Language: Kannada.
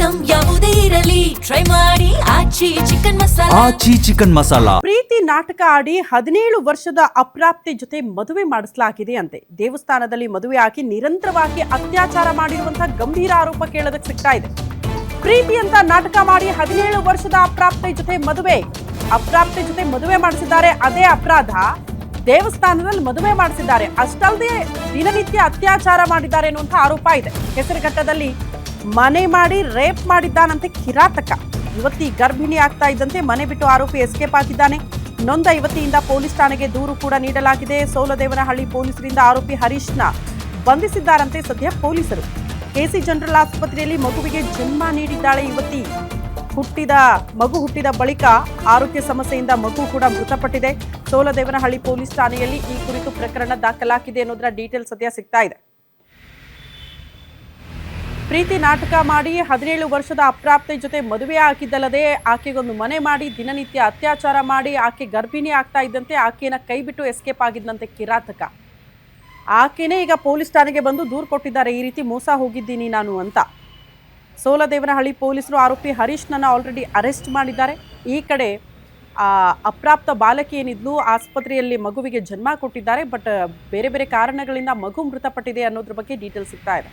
ಐಟಂ ಯಾವುದೇ ಇರಲಿ ಟ್ರೈ ಮಾಡಿ ಆಚಿ ಚಿಕನ್ ಮಸಾಲಾ. ಆಚಿ ಚಿಕನ್ ಮಸಾಲಾ. ಪ್ರೀತಿ ನಾಟಕ ಆಡಿ 17 ವರ್ಷದ ಅಪ್ರಾಪ್ತೆ ಜೊತೆ ಮದುವೆ ಮಾಡಿಸಲಾಗಿದೆ ಅಂತೆ. ದೇವಸ್ಥಾನದಲ್ಲಿ ಮದುವೆ ಆಗಿ ನಿರಂತರವಾಗಿ ಅತ್ಯಾಚಾರ ಮಾಡಿರುವಂತಹ ಗಂಭೀರ ಆರೋಪ ಕೇಳೋದಕ್ಕೆ ಸಿಗ್ತಾ ಇದೆ. ಪ್ರೀತಿ ಅಂತ ನಾಟಕ ಮಾಡಿ 17 ವರ್ಷದ ಅಪ್ರಾಪ್ತೆ ಜೊತೆ ಮದುವೆ ಮಾಡಿಸಿದ್ದಾರೆ. ಅದೇ ಅಪರಾಧ ದೇವಸ್ಥಾನದಲ್ಲಿ ಮದುವೆ ಮಾಡಿಸಿದ್ದಾರೆ. ಅಷ್ಟಲ್ಲದೆ ದಿನನಿತ್ಯ ಅತ್ಯಾಚಾರ ಮಾಡಿದ್ದಾರೆ ಎನ್ನುವಂಥ ಆರೋಪ ಇದೆ. ಹೆಸರುಘಟ್ಟದಲ್ಲಿ ಮನೆ ಮಾಡಿ ರೇಪ್ ಮಾಡಿದ್ದಾನಂತೆ ಕಿರಾತಕ. ಯುವತಿ ಗರ್ಭಿಣಿ ಆಗ್ತಾ ಇದ್ದಂತೆ ಮನೆ ಬಿಟ್ಟು ಆರೋಪಿ ಎಸ್ಕೇಪ್ ಆಗಿದ್ದಾನೆ. ನೊಂದ ಯುವತಿಯಿಂದ ಪೊಲೀಸ್ ಠಾಣೆಗೆ ದೂರು ಕೂಡ ನೀಡಲಾಗಿದೆ. ಸೋಲದೇವನಹಳ್ಳಿ ಪೊಲೀಸರಿಂದ ಆರೋಪಿ ಹರೀಶ್ನ ಬಂಧಿಸಿದ್ದಾರಂತೆ ಸದ್ಯ ಪೊಲೀಸರು. ಕೆಸಿ ಜನರಲ್ ಆಸ್ಪತ್ರೆಯಲ್ಲಿ ಮಗುವಿಗೆ ಜನ್ಮ ನೀಡಿದ್ದಾಳೆ ಯುವತಿ. ಮಗು ಹುಟ್ಟಿದ ಬಳಿಕ ಆರೋಗ್ಯ ಸಮಸ್ಯೆಯಿಂದ ಮಗು ಕೂಡ ಮೃತಪಟ್ಟಿದೆ. ಸೋಲದೇವನಹಳ್ಳಿ ಪೊಲೀಸ್ ಠಾಣೆಯಲ್ಲಿ ಈ ಕುರಿತು ಪ್ರಕರಣ ದಾಖಲಾಗಿದೆ ಅನ್ನೋದರ ಡೀಟೇಲ್ಸ್ ಸದ್ಯ ಸಿಗ್ತಾ ಇದೆ. ಪ್ರೀತಿ ನಾಟಕ ಮಾಡಿ 17 ವರ್ಷದ ಅಪ್ರಾಪ್ತೆ ಜೊತೆ ಮದುವೆ ಆಗಿದ್ದಲ್ಲದೆ ಆಕೆಗೊಂದು ಮನೆ ಮಾಡಿ ದಿನನಿತ್ಯ ಅತ್ಯಾಚಾರ ಮಾಡಿ ಆಕೆ ಗರ್ಭಿಣಿ ಆಗ್ತಾ ಇದ್ದಂತೆ ಆಕೆಯನ್ನ ಕೈ ಬಿಟ್ಟು ಎಸ್ಕೇಪ್ ಆಗಿದ್ದಂತೆ ಕಿರಾತಕ. ಆಕೆನೇ ಈಗ ಪೊಲೀಸ್ ಠಾಣೆಗೆ ಬಂದು ದೂರು ಕೊಟ್ಟಿದ್ದಾರೆ, ಈ ರೀತಿ ಮೋಸ ಹೋಗಿದ್ದೀನಿ ನಾನು ಅಂತ. ಸೋಲದೇವನಹಳ್ಳಿ ಪೊಲೀಸರು ಆರೋಪಿ ಹರೀಶ್ನನ್ನು ಆಲ್ರೆಡಿ ಅರೆಸ್ಟ್ ಮಾಡಿದ್ದಾರೆ. ಈ ಕಡೆ ಅಪ್ರಾಪ್ತ ಬಾಲಕಿ ಏನಿದ್ಲು ಆಸ್ಪತ್ರೆಯಲ್ಲಿ ಮಗುವಿಗೆ ಜನ್ಮ ಕೊಟ್ಟಿದ್ದಾರೆ. ಬಟ್ ಬೇರೆ ಬೇರೆ ಕಾರಣಗಳಿಂದ ಮಗು ಮೃತಪಟ್ಟಿದೆ ಅನ್ನೋದ್ರ ಬಗ್ಗೆ ಡೀಟೇಲ್ಸ್ ಸಿಗ್ತಾ ಇದೆ.